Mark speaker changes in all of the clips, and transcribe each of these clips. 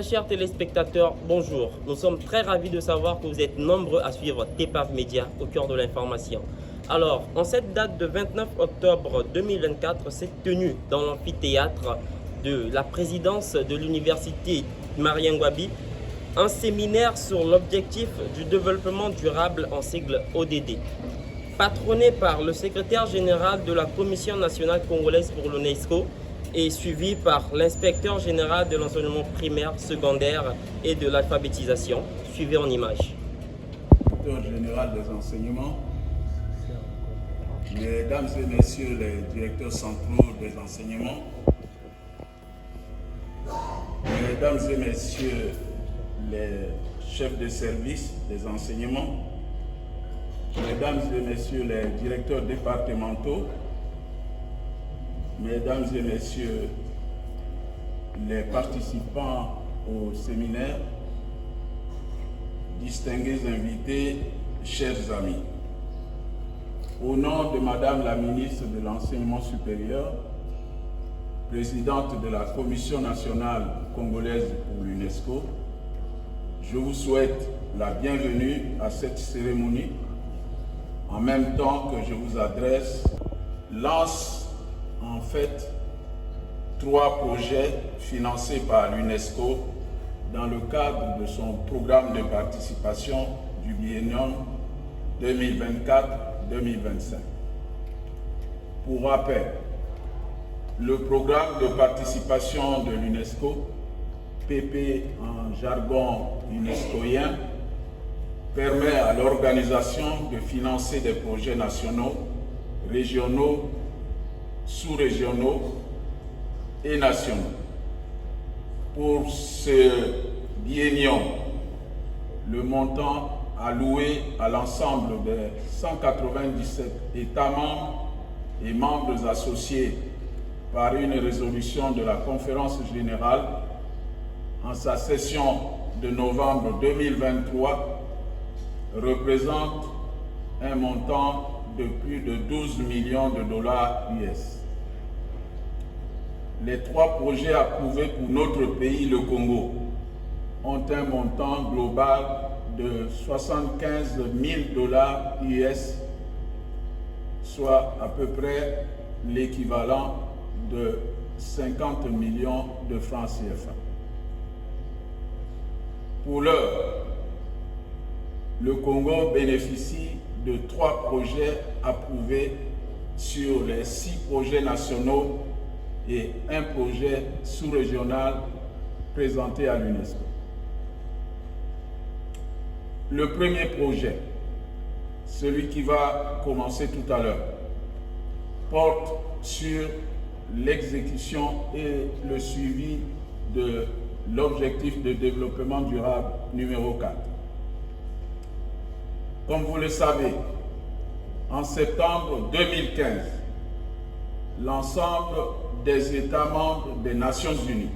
Speaker 1: chers téléspectateurs, bonjour. Nous sommes très ravis de savoir que vous êtes nombreux à suivre TPAV Média au cœur de l'information. Alors, en cette date de 29 octobre 2024, s'est tenu dans l'amphithéâtre de la présidence de l'université Marien Ngouabi un séminaire sur l'objectif du développement durable en sigle ODD. Patronné par le secrétaire général de la Commission nationale congolaise pour l'UNESCO et suivi par l'inspecteur général de l'enseignement primaire, secondaire et de l'alphabétisation, suivi en images.
Speaker 2: Directeur général des enseignements, mesdames et messieurs les directeurs centraux des enseignements, mesdames et messieurs les chefs de service des enseignements, mesdames et messieurs les directeurs départementaux, mesdames et messieurs les participants au séminaire, distingués invités, chers amis. Au nom de Madame la ministre de l'Enseignement supérieur, présidente de la Commission nationale congolaise pour l'UNESCO, je vous souhaite la bienvenue à cette cérémonie. En même temps que je vous adresse, lance en fait 3 projets financés par l'UNESCO dans le cadre de son programme de participation du biennium 2024-2025. Pour rappel, le programme de participation de l'UNESCO, PP en jargon unescoien, permet à l'organisation de financer des projets nationaux, régionaux, sous-régionaux et nationaux. Pour ce biennium, le montant alloué à l'ensemble des 197 États membres et membres associés par une résolution de la Conférence générale en sa session de novembre 2023 représente un montant de plus de 12 millions de dollars US. Les 3 projets approuvés pour notre pays, le Congo, ont un montant global de 75 000 dollars US, soit à peu près l'équivalent de 50 millions de francs CFA. Pour l'heure, le Congo bénéficie de 3 projets approuvés sur les 6 projets nationaux et un projet sous-régional présenté à l'UNESCO. Le premier projet, celui qui va commencer tout à l'heure, porte sur l'exécution et le suivi de l'objectif de développement durable numéro 4. Comme vous le savez, en septembre 2015, l'ensemble des États membres des Nations Unies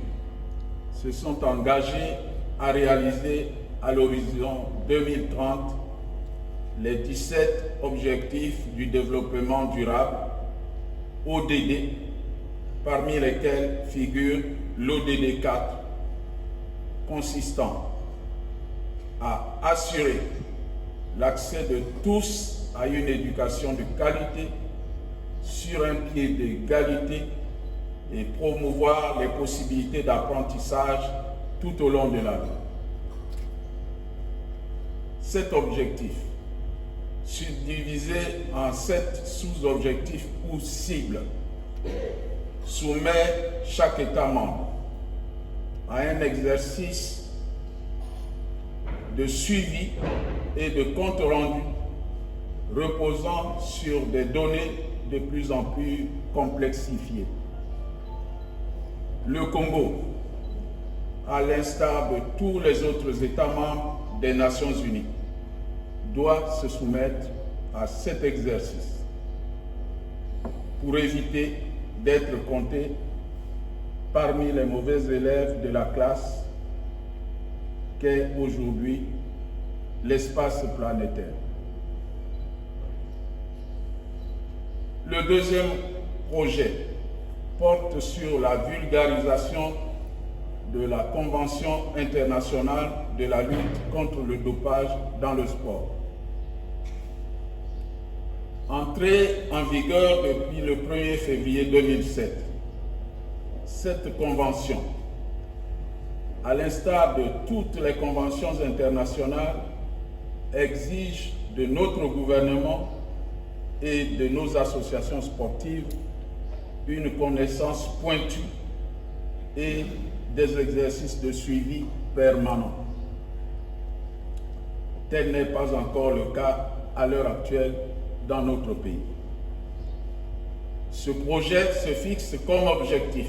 Speaker 2: se sont engagés à réaliser à l'horizon 2030 les 17 objectifs du développement durable, ODD, parmi lesquels figure l'ODD 4, consistant à assurer l'accès de tous à une éducation de qualité sur un pied d'égalité et promouvoir les possibilités d'apprentissage tout au long de la vie. Cet objectif, subdivisé en 7 sous-objectifs ou cibles, soumet chaque État membre à un exercice de suivi et de compte rendu reposant sur des données de plus en plus complexifiées. Le Congo, à l'instar de tous les autres États membres des Nations Unies, doit se soumettre à cet exercice pour éviter d'être compté parmi les mauvais élèves de la classe qu'est aujourd'hui l'espace planétaire. Le deuxième projet porte sur la vulgarisation de la Convention internationale de la lutte contre le dopage dans le sport. Entrée en vigueur depuis le 1er février 2007, cette convention, à l'instar de toutes les conventions internationales, exige de notre gouvernement et de nos associations sportives une connaissance pointue et des exercices de suivi permanents. Tel n'est pas encore le cas à l'heure actuelle dans notre pays. Ce projet se fixe comme objectif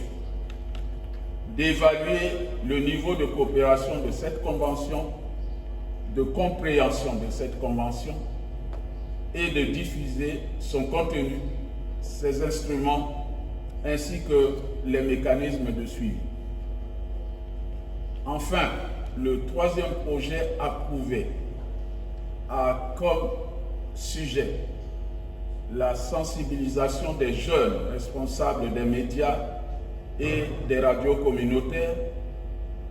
Speaker 2: d'évaluer le niveau de coopération de cette convention, de compréhension de cette convention et de diffuser son contenu, ses instruments ainsi que les mécanismes de suivi. Enfin, le troisième projet approuvé a comme sujet la sensibilisation des jeunes responsables des médias et des radios communautaires,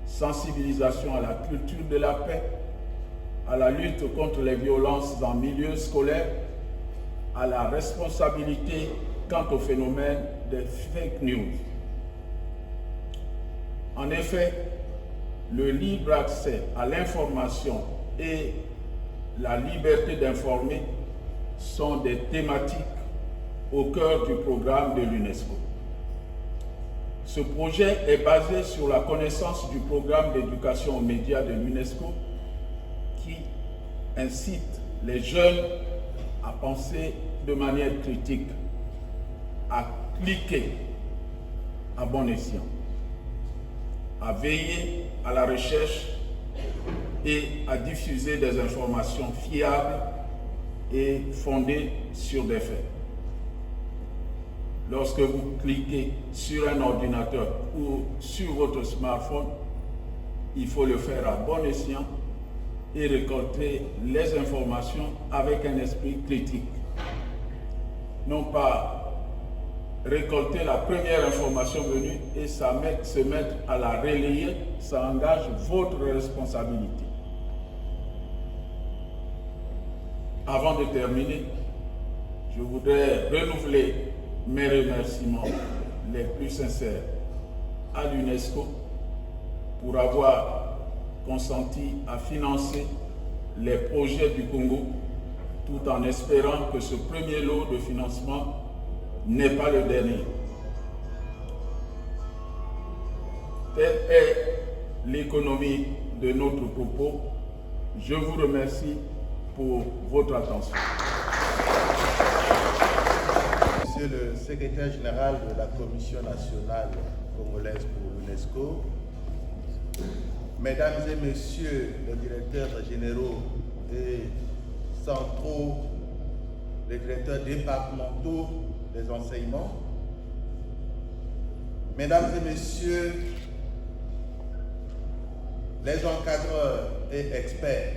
Speaker 2: sensibilisation à la culture de la paix, à la lutte contre les violences en milieu scolaire, à la responsabilité quant au phénomène des fake news. En effet, le libre accès à l'information et la liberté d'informer sont des thématiques au cœur du programme de l'UNESCO. Ce projet est basé sur la connaissance du programme d'éducation aux médias de l'UNESCO qui incite les jeunes à penser de manière critique, à cliquer à bon escient, à veiller à la recherche et à diffuser des informations fiables et fondées sur des faits. Lorsque vous cliquez sur un ordinateur ou sur votre smartphone, il faut le faire à bon escient et récolter les informations avec un esprit critique. Non pas récolter la première information venue et se mettre à la relayer, ça engage votre responsabilité. Avant de terminer, je voudrais renouveler mes remerciements les plus sincères à l'UNESCO pour avoir consenti à financer les projets du Congo, tout en espérant que ce premier lot de financement n'est pas le dernier. Telle est l'économie de notre propos. Je vous remercie pour votre attention.
Speaker 3: Monsieur le secrétaire général de la Commission nationale congolaise pour l'UNESCO, Mesdames et Messieurs les directeurs généraux et centraux, les directeurs départementaux des enseignements, Mesdames et Messieurs les encadreurs et experts,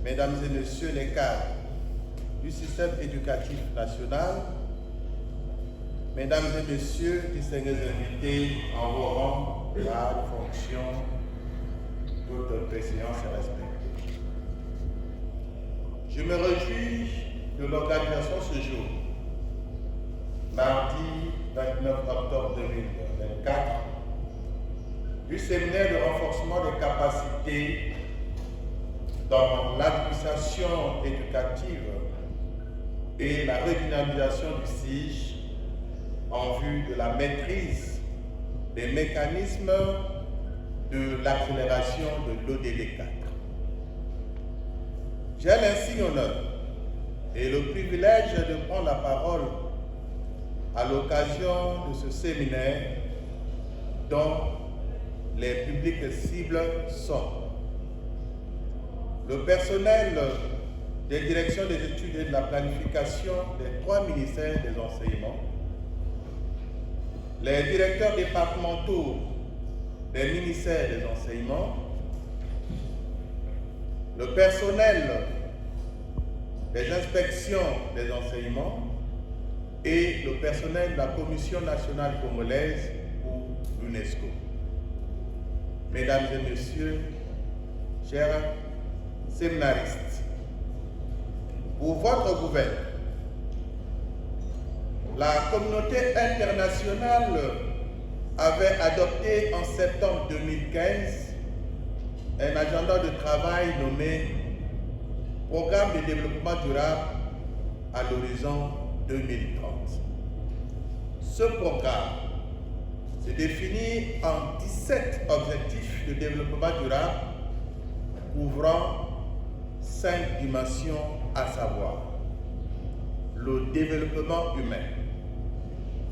Speaker 3: Mesdames et Messieurs les cadres du système éducatif national, Mesdames et Messieurs, distingués invités en vos rangs, grades, fonctions, toute préséance et respect. Je me réjouis de l'organisation ce jour, mardi 29 octobre 2024, du séminaire de renforcement des capacités dans l'administration éducative et la redynamisation du SIG en vue de la maîtrise des mécanismes de l'accélération de l'ODD 4. J'ai l'insigne honneur et le privilège de prendre la parole à l'occasion de ce séminaire dont les publics cibles sont le personnel des directions des études et de la planification des 3 ministères des enseignements, les directeurs départementaux des ministères des enseignements, le personnel des inspections des enseignements et le personnel de la Commission nationale congolaise pour l'UNESCO. Mesdames et messieurs, chers séminaristes, pour votre gouvernement, la communauté internationale avait adopté en septembre 2015 un agenda de travail nommé Programme de développement durable à l'horizon 2030. Ce programme se définit en 17 objectifs de développement durable couvrant 5 dimensions, à savoir le développement humain,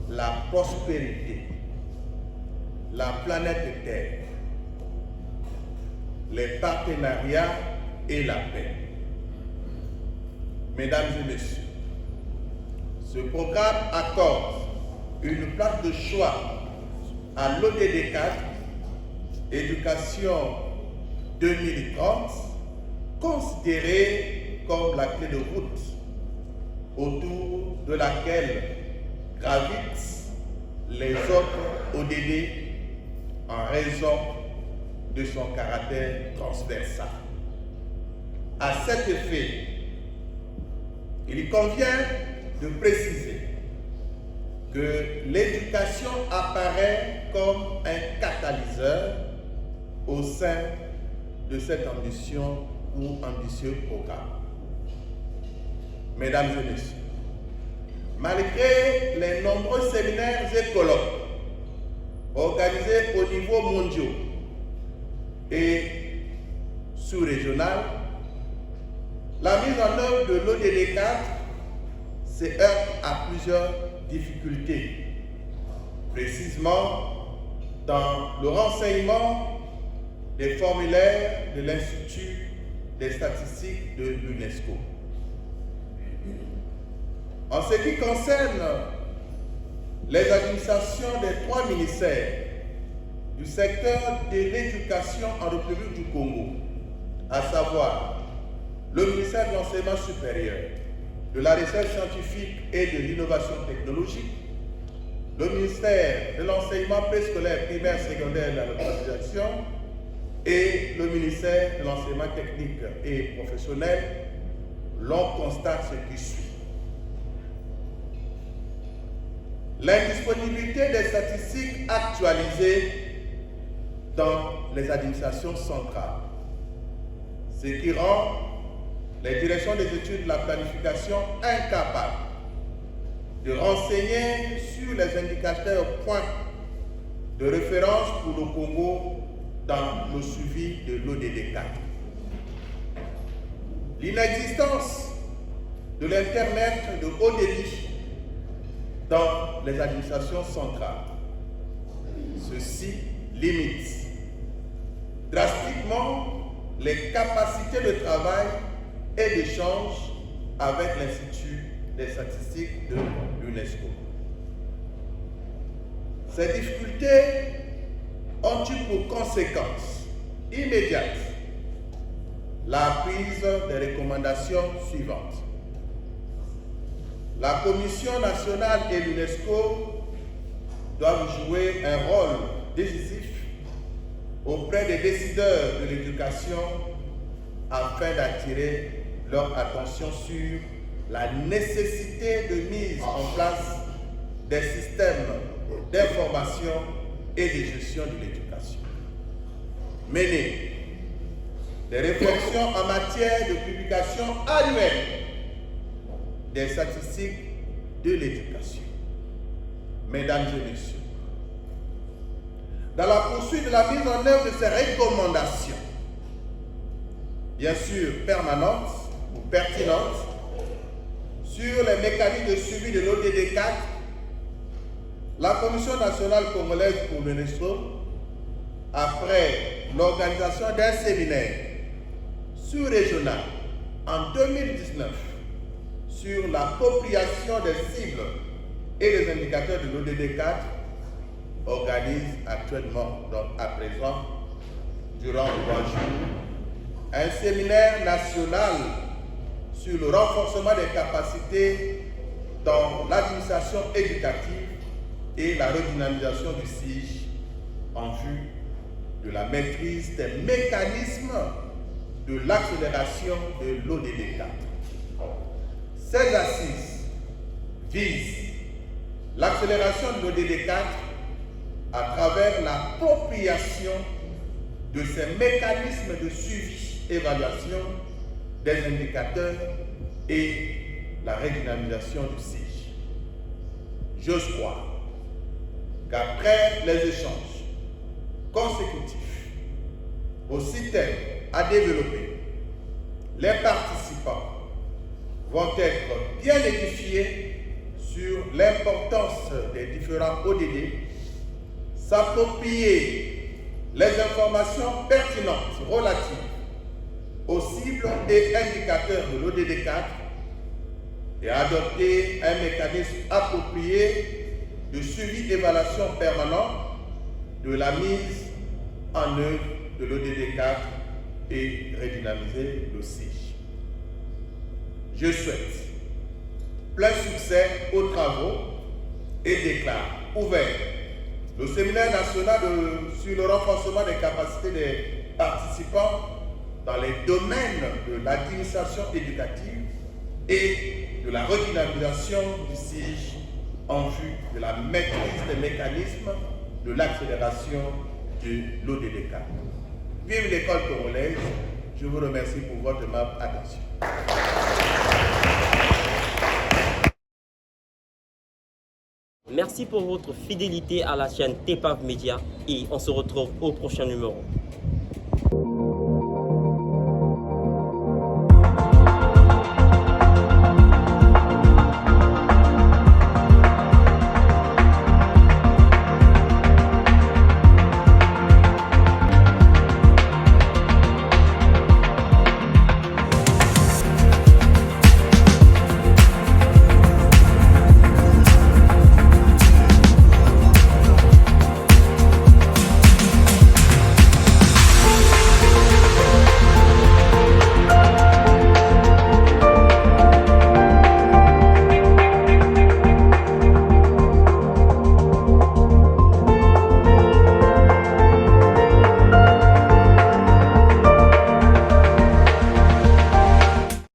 Speaker 3: la prospérité, la planète Terre, les partenariats et la paix. Mesdames et messieurs, ce programme accorde une place de choix à l'ODD 4, Éducation 2030, considérée comme la clé de route autour de laquelle gravitent les autres ODD en raison de son caractère transversal. À cet effet, il convient de préciser que l'éducation apparaît comme un catalyseur au sein de cette ambition ou ambitieux programme. Mesdames et messieurs, malgré les nombreux séminaires et colloques organisés au niveau mondial et sous-régional, la mise en œuvre de l'ODD 4 se heurte à plusieurs difficultés, précisément dans le renseignement des formulaires de l'Institut des statistiques de l'UNESCO. En ce qui concerne les administrations des 3 ministères du secteur de l'éducation en République du Congo, à savoir le ministère de l'Enseignement supérieur, de la Recherche scientifique et de l'innovation technologique, le ministère de l'Enseignement préscolaire, primaire, secondaire et de la localisation et le ministère de l'Enseignement technique et professionnel, l'on constate ce qui suit. L'indisponibilité des statistiques actualisées dans les administrations centrales, ce qui rend les directions des études de la planification incapables de renseigner sur les indicateurs points de référence pour le Congo dans le suivi de l'ODD 4. L'inexistence de l'Internet de haut débit dans les administrations centrales. Ceci limite drastiquement les capacités de travail et d'échange avec l'Institut des statistiques de l'UNESCO. Ces difficultés ont eu pour conséquence immédiate la prise des recommandations suivantes. La Commission nationale et l'UNESCO doivent jouer un rôle décisif auprès des décideurs de l'éducation afin d'attirer leur attention sur la nécessité de mise en place des systèmes d'information et de gestion de l'éducation. Mener des réflexions en matière de publication annuelle des statistiques de l'éducation. Mesdames et messieurs, dans la poursuite de la mise en œuvre de ces recommandations, bien sûr permanentes ou pertinentes, sur les mécanismes de suivi de l'ODD 4, la Commission nationale congolaise pour l'UNESCO, après l'organisation d'un séminaire sous-régional en 2019 sur l'appropriation des cibles et des indicateurs de l'ODD 4, organise actuellement, donc à présent, durant 3 jours, un séminaire national sur le renforcement des capacités dans l'administration éducative et la redynamisation du SIG en vue de la maîtrise des mécanismes de l'accélération de l'ODD 4. Ces assises visent l'accélération de l'ODD 4 à travers l'appropriation de ces mécanismes de suivi, évaluation des indicateurs et la redynamisation du SIG. J'ose croire qu'après les échanges consécutifs aux systèmes à développer, les participants vont être bien édifiés sur l'importance des différents ODD, s'approprier les informations pertinentes relatives aux cibles et indicateurs de l'ODD 4 et adopter un mécanisme approprié de suivi d'évaluation permanent de la mise en œuvre de l'ODD 4 et redynamiser le SIG. Je souhaite plein succès aux travaux et déclare ouvert le séminaire national sur le renforcement des capacités des participants dans les domaines de l'administration éducative et de la redynamisation du SIG en vue de la maîtrise des mécanismes de l'accélération de l'ODD 4. Vive l'école congolaise, je vous remercie pour votre aimable attention.
Speaker 1: Merci pour votre fidélité à la chaîne TEPAV Média et on se retrouve au prochain numéro.